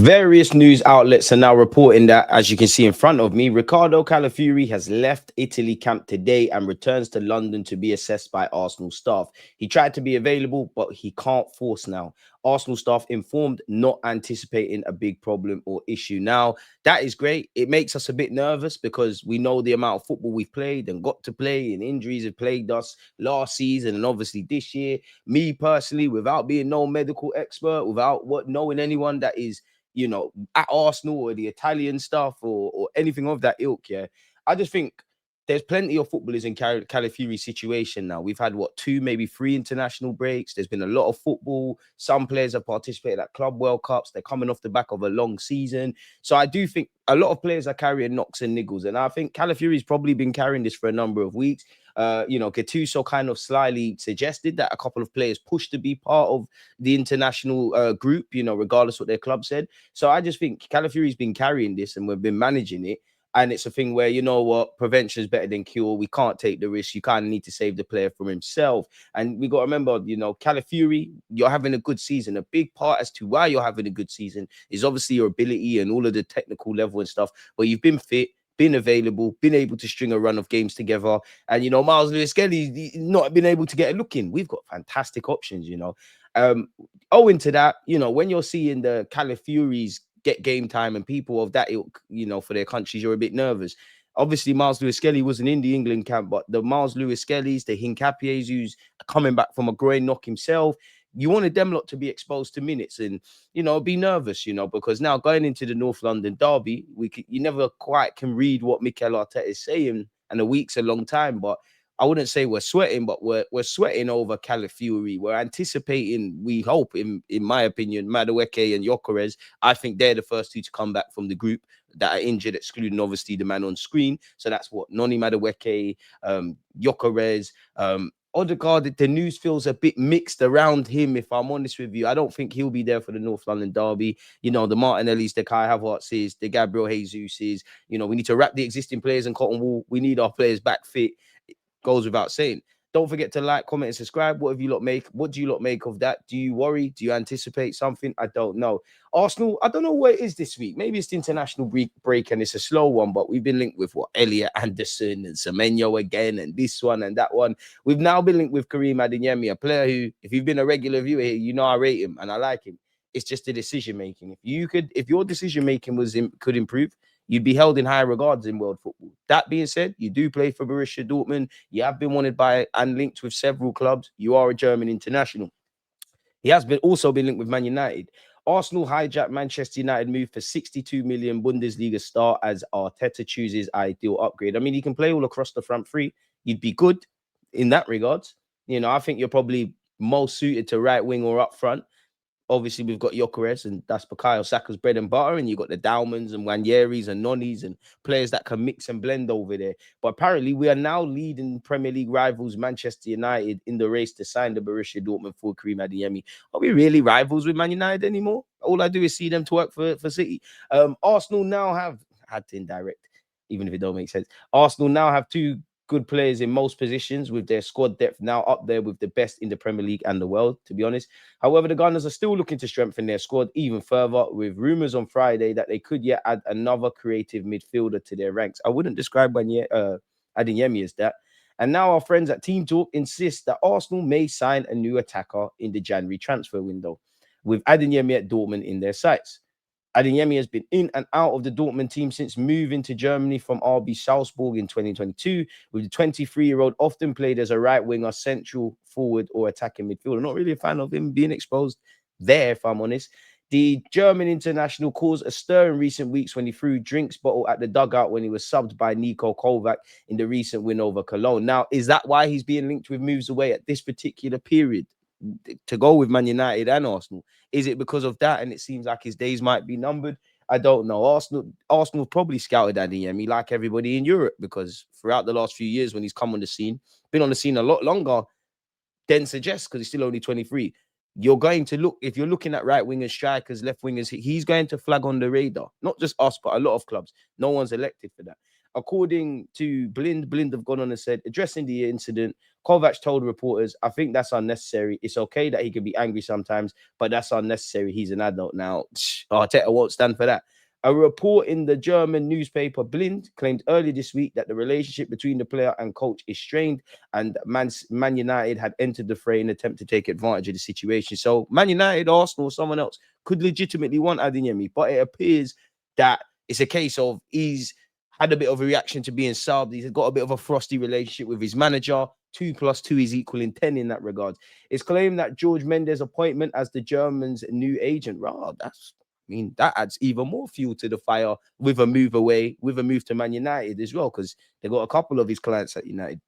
Various news outlets are now reporting that, as you can see in front of me, Riccardo Calafiori has left Italy camp today and returns to London to be assessed by Arsenal staff. He tried to be available, but he can't force now. Arsenal staff informed, not anticipating a big problem or issue. Now, that is great. It makes us a bit nervous because we know the amount of football we've played and got to play, and injuries have plagued us last season and obviously this year. Me personally, without being no medical expert, without knowing anyone that is at Arsenal or the Italian stuff or anything of that ilk, yeah, I just think there's plenty of footballers in Calafiori's situation now. We've had, 2, maybe 3 international breaks. There's been a lot of football. Some players have participated at Club World Cups. They're coming off the back of a long season. So I do think a lot of players are carrying knocks and niggles. And I think Calafiori's probably been carrying this for a number of weeks. Gattuso kind of slyly suggested that a couple of players pushed to be part of the international group, regardless what their club said. So I just think Calafiori's been carrying this and we've been managing it. And it's a thing where, prevention is better than cure. We can't take the risk. You kind of need to save the player from himself. And we got to remember, Calafiori, you're having a good season. A big part as to why you're having a good season is obviously your ability and all of the technical level and stuff. But you've been fit, been available, been able to string a run of games together. And, Miles Lewis-Skelly not been able to get a look in. We've got fantastic options, Owing to that, when you're seeing the Calafioris get game time and people of that ilk, for their countries, you're a bit nervous. Obviously, Miles Lewis-Skelly wasn't in the England camp, but the Miles Lewis-Skellys, the Hincapiés, who's coming back from a groin knock himself, you wanted them lot to be exposed to minutes and, be nervous, because now going into the North London derby, you never quite can read what Mikel Arteta is saying, and a week's a long time, but I wouldn't say we're sweating, but we're sweating over Calafiori. We're anticipating, we hope, in my opinion, Madueke and Gyökeres. I think they're the first 2 to come back from the group that are injured, excluding obviously the man on screen. So that's what Noni Madueke, Gyökeres, Odegaard. The news feels a bit mixed around him, if I'm honest with you. I don't think he'll be there for the North London derby. The Martinellis, the Kai Havertz's, the Gabriel Jesus's. We need to wrap the existing players in cotton wool. We need our players back fit. Goes without saying. Don't forget to like, comment, and subscribe. What do you lot make of that? Do you worry? Do you anticipate something? I don't know. Arsenal, I don't know where it is this week. Maybe it's the international break and it's a slow one, but we've been linked with Elliot Anderson and Semenyo again, and this one and that one. We've now been linked with Karim Adeyemi, a player who, if you've been a regular viewer here, I rate him and I like him. It's just the decision making. If your decision making could improve, you'd be held in high regards in world football. That being said, you do play for Borussia Dortmund. You have been wanted by and linked with several clubs. You are a German international. He has also been linked with Man United. Arsenal hijacked Manchester United move for 62 million Bundesliga star as Arteta chooses ideal upgrade. I mean, he can play all across the front three. You'd be good in that regards. I think you're probably most suited to right wing or up front. Obviously, we've got Gyökeres, and that's Bukayo Saka's bread and butter, and you've got the Daumans and Wanyeris and Nonis and players that can mix and blend over there. But apparently, we are now leading Premier League rivals Manchester United in the race to sign the Borussia Dortmund for Karim Adeyemi. Are we really rivals with Man United anymore? All I do is see them to work for City. Arsenal now have, had to indirect, even if it don't make sense. Arsenal now have 2 good players in most positions, with their squad depth now up there with the best in the Premier League and the world, to be honest. However, the Gunners are still looking to strengthen their squad even further, with rumours on Friday that they could yet add another creative midfielder to their ranks. I wouldn't describe Adeyemi as that. And now our friends at Team Talk insist that Arsenal may sign a new attacker in the January transfer window, with Adeyemi at Dortmund in their sights. Adeyemi has been in and out of the Dortmund team since moving to Germany from RB Salzburg in 2022, with the 23-year-old often played as a right winger, central forward, or attacking midfielder. Not really a fan of him being exposed there, if I'm honest. The German international caused a stir in recent weeks when he threw drinks bottle at the dugout when he was subbed by Nico Kovac in the recent win over Cologne. Now, is that why he's being linked with moves away at this particular period to go with Man United and Arsenal? Is it because of that? And it seems like his days might be numbered. I don't know. Arsenal probably scouted Adeyemi like everybody in Europe, because throughout the last few years when he's come on the scene, been on the scene a lot longer than suggests, because he's still only 23. You're going to look, if you're looking at right wingers, strikers, left wingers, he's going to flag on the radar. Not just us, but a lot of clubs. No one's elected for that. According to Blind have gone on and said, addressing the incident, Kovac told reporters, I think that's unnecessary. It's okay that he can be angry sometimes, but that's unnecessary. He's an adult now. Arteta won't stand for that. A report in the German newspaper Blind claimed earlier this week that the relationship between the player and coach is strained, and Man United had entered the fray in an attempt to take advantage of the situation. So Man United, Arsenal, someone else could legitimately want Adeyemi, but it appears that it's a case of he's had a bit of a reaction to being subbed. He's got a bit of a frosty relationship with his manager. 2 + 2 is equaling 10 in that regard. It's claimed that George Mendes' appointment as the Germans' new agent, that adds even more fuel to the fire with a move away, with a move to Man United as well, because they got a couple of his clients at United.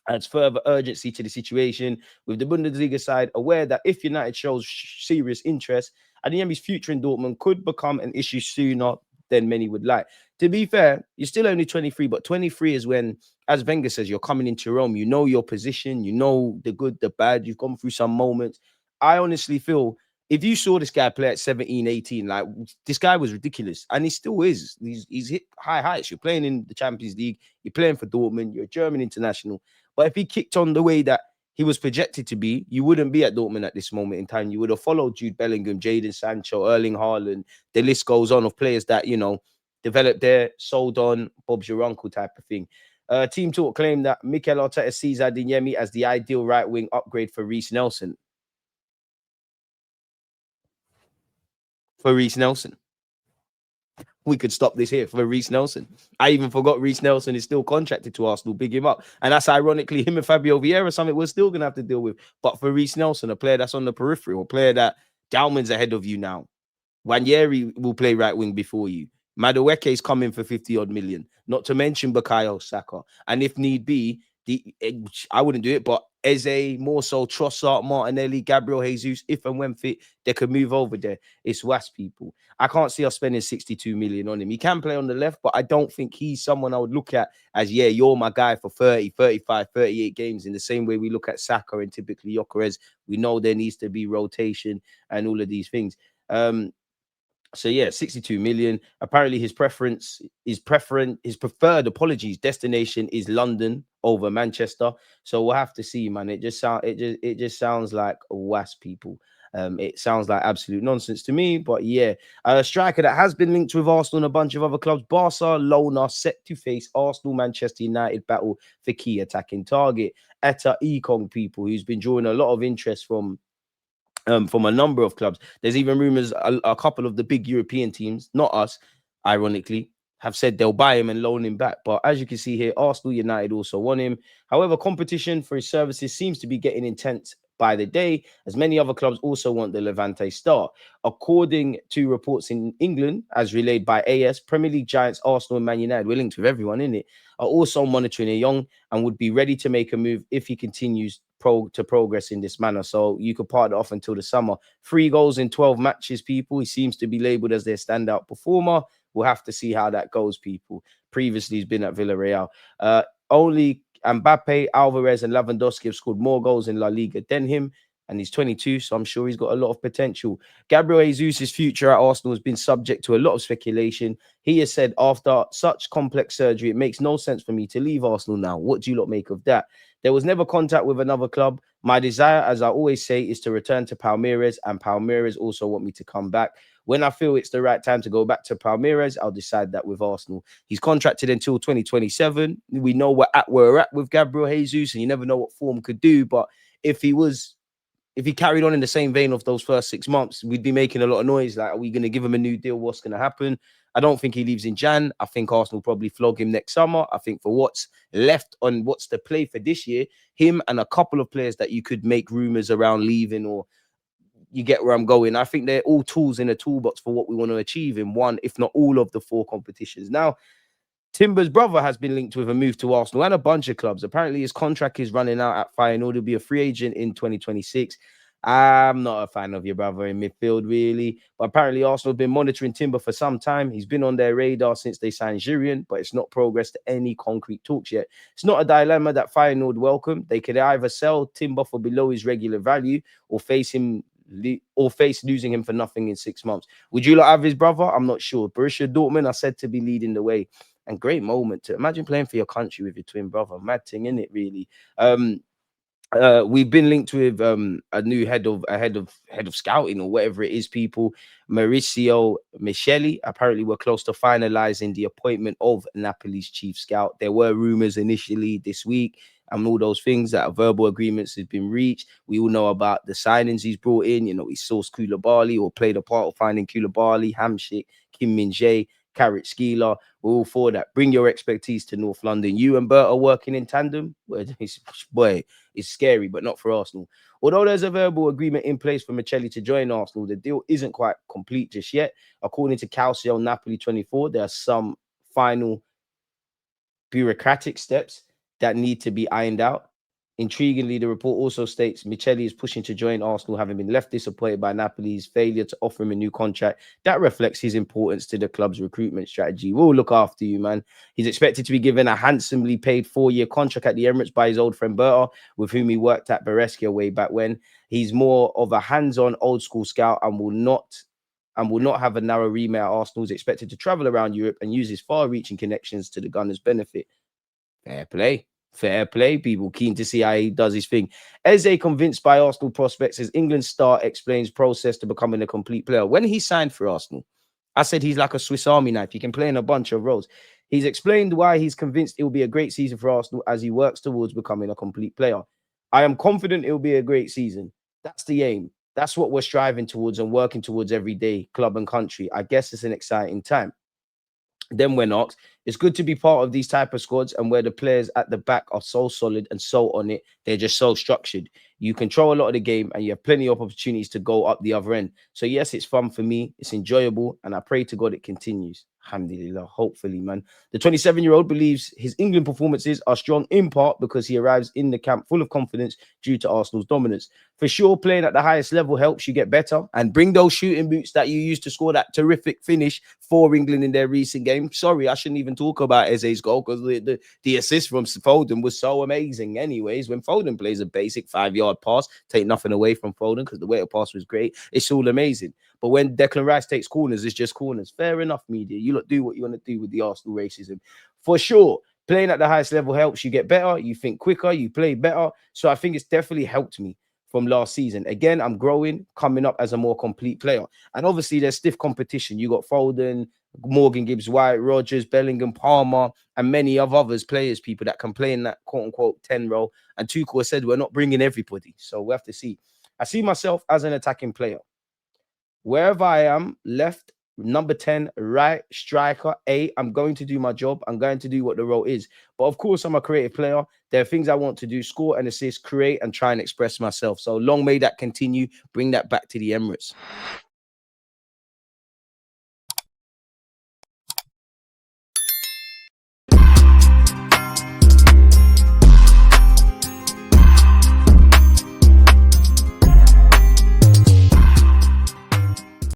Adds further urgency to the situation, with the Bundesliga side aware that if United shows serious interest, Adeyemi's future in Dortmund could become an issue sooner than many would like. To be fair, you're still only 23, but 23 is when, as Wenger says, you're coming into Rome. You know your position, you know the good, the bad. You've gone through some moments. I honestly feel if you saw this guy play at 17, 18, like this guy was ridiculous, and he still is. He's hit high heights. You're playing in the Champions League, you're playing for Dortmund, you're a German international. But if he kicked on the way that he was projected to be, you wouldn't be at Dortmund at this moment in time. You would have followed Jude Bellingham, Jadon Sancho, Erling Haaland. The list goes on of players that, developed there, sold on, Bob's your uncle type of thing. Team Talk claimed that Mikel Arteta sees Adeyemi as the ideal right-wing upgrade for Reece Nelson. We could stop this here for Reece Nelson. I even forgot Reece Nelson is still contracted to Arsenal. Big him up. And that's ironically him and Fabio Vieira, something we're still going to have to deal with. But for Reece Nelson, a player that's on the periphery, a player that Dalman's ahead of you now. Wanyeri will play right wing before you. Madueke is coming for 50-odd million. Not to mention Bukayo Saka. And if need be, I wouldn't do it, but Eze, more so Trossard, Martinelli, Gabriel Jesus, if and when fit, they could move over there. It's WAS people. I can't see us spending 62 million on him. He can play on the left, but I don't think he's someone I would look at as, you're my guy for 30, 35, 38 games, in the same way we look at Saka and typically Gyökeres. We know there needs to be rotation and all of these things. So 62 million. Apparently his preferred destination is London over Manchester. So we'll have to see, man. It just sounds like WAS people. It sounds like absolute nonsense to me, but a striker that has been linked with Arsenal and a bunch of other clubs. Barcelona set to face Arsenal, Manchester United battle for key attacking target. Eyong, people, who's been drawing a lot of interest from a number of clubs. There's even rumors a couple of the big European teams, not us, ironically, have said they'll buy him and loan him back. But as you can see here, Arsenal, United also want him. However, competition for his services seems to be getting intense by the day, as many other clubs also want the Levante star. According to reports in England, as relayed by AS, Premier League giants Arsenal and Man United, we're linked with everyone in it, are also monitoring Eyong and would be ready to make a move if he continues to progress in this manner. So you could part it off until the summer. 3 goals in 12 matches, people. He seems to be labelled as their standout performer. We'll have to see how that goes, people. Previously, he's been at Villarreal. Only Mbappe, Alvarez, and Lewandowski have scored more goals in La Liga than him, and he's 22, so I'm sure he's got a lot of potential. Gabriel Jesus' future at Arsenal has been subject to a lot of speculation. He has said, after such complex surgery, it makes no sense for me to leave Arsenal now. What do you lot make of that? There was never contact with another club. My desire, as I always say, is to return to Palmeiras, and Palmeiras also want me to come back. When I feel it's the right time to go back to Palmeiras, I'll decide that with Arsenal. He's contracted until 2027. We know we're at with Gabriel Jesus, and you never know what form could do. But if he was if he carried on in the same vein of those first 6 months, we'd be making a lot of noise. Like, are we going to give him a new deal? What's going to happen? I don't think he leaves in Jan. I think Arsenal probably flog him next summer. I think for what's left on what's the play for this year, him and a couple of players that you could make rumors around leaving, or you get where I'm going. I think they're all tools in a toolbox for what we want to achieve in one, if not all of the 4 competitions. Now, Timber's brother has been linked with a move to Arsenal and a bunch of clubs. Apparently, his contract is running out at Feyenoord. He'll be a free agent in 2026. I'm not a fan of your brother in midfield, really. But apparently, Arsenal have been monitoring Timber for some time. He's been on their radar since they signed Giroud, but it's not progressed to any concrete talks yet. It's not a dilemma that Feyenoord welcome. They could either sell Timber for below his regular value or face losing him for nothing in 6 months. Would you have his brother? I'm not sure. Borussia Dortmund are said to be leading the way. And great moment to imagine playing for your country with your twin brother. Mad thing, isn't it, really? We've been linked with a new head of scouting or whatever it is, people. Mauricio Micheli. Apparently, we're close to finalizing the appointment of Napoli's chief scout. There were rumors initially this week and all those things that verbal agreements has been reached. We all know about the signings he's brought in. You know, he sourced Koulibaly or played a part of finding Koulibaly, Hamsik, Kim Min-jae, Carrot Skeeler. We're all for that. Bring your expertise to North London. You and Bert are working in tandem. Boy, it's scary, but not for Arsenal. Although there's a verbal agreement in place for Micheli to join Arsenal, the deal isn't quite complete just yet. According to Calcio Napoli 24, there are some final bureaucratic steps that need to be ironed out. Intriguingly, the report also states Micheli is pushing to join Arsenal, having been left disappointed by Napoli's failure to offer him a new contract. That reflects his importance to the club's recruitment strategy. We'll look after you, man. He's expected to be given a handsomely paid 4-year contract at the Emirates by his old friend Berta, with whom he worked at Brescia way back when. He's more of a hands-on, old-school scout and will not have a narrow remit at Arsenal. He's expected to travel around Europe and use his far-reaching connections to the Gunners' benefit. Fair play. Fair play, people. Keen to see how he does his thing. Eze convinced by Arsenal prospects as England star explains process to becoming a complete player. When he signed for Arsenal, I said he's like a Swiss Army knife. He can play in a bunch of roles. He's explained why he's convinced it will be a great season for Arsenal as he works towards becoming a complete player. I am confident it will be a great season. That's the aim. That's what we're striving towards and working towards every day, club and country. I guess it's an exciting time. Then when asked, it's good to be part of these type of squads and where the players at the back are so solid and so on it. They're just so structured. You control a lot of the game and you have plenty of opportunities to go up the other end. So yes, it's fun for me. It's enjoyable. And I pray to God it continues. Alhamdulillah, hopefully, man. The 27-year-old believes his England performances are strong in part because he arrives in the camp full of confidence due to Arsenal's dominance. For sure, playing at the highest level helps you get better and bring those shooting boots that you used to score that terrific finish for England in their recent game. Sorry, I shouldn't even talk about Eze's goal because the assist from Foden was so amazing. Anyways, when Foden plays a basic 5-yard pass, take nothing away from Foden because the way it pass was great. It's all amazing. But when Declan Rice takes corners, it's just corners. Fair enough, media. You lot do what you want to do with the Arsenal racism. For sure, playing at the highest level helps you get better. You think quicker, you play better. So I think it's definitely helped me from last season. Again, I'm growing, coming up as a more complete player. And obviously, there's stiff competition. You got Foden, Morgan Gibbs-White, Rodgers, Bellingham, Palmer, and many of others, players, people that can play in that quote-unquote 10 role. And Tuchel said we're not bringing everybody. So we have to see. I see myself as an attacking player. Wherever I am, left, number 10, right, striker, I'm going to do my job. I'm going to do what the role is. But of course, I'm a creative player. There are things I want to do, score and assist, create, and try and express myself. So long may that continue. Bring that back to the Emirates.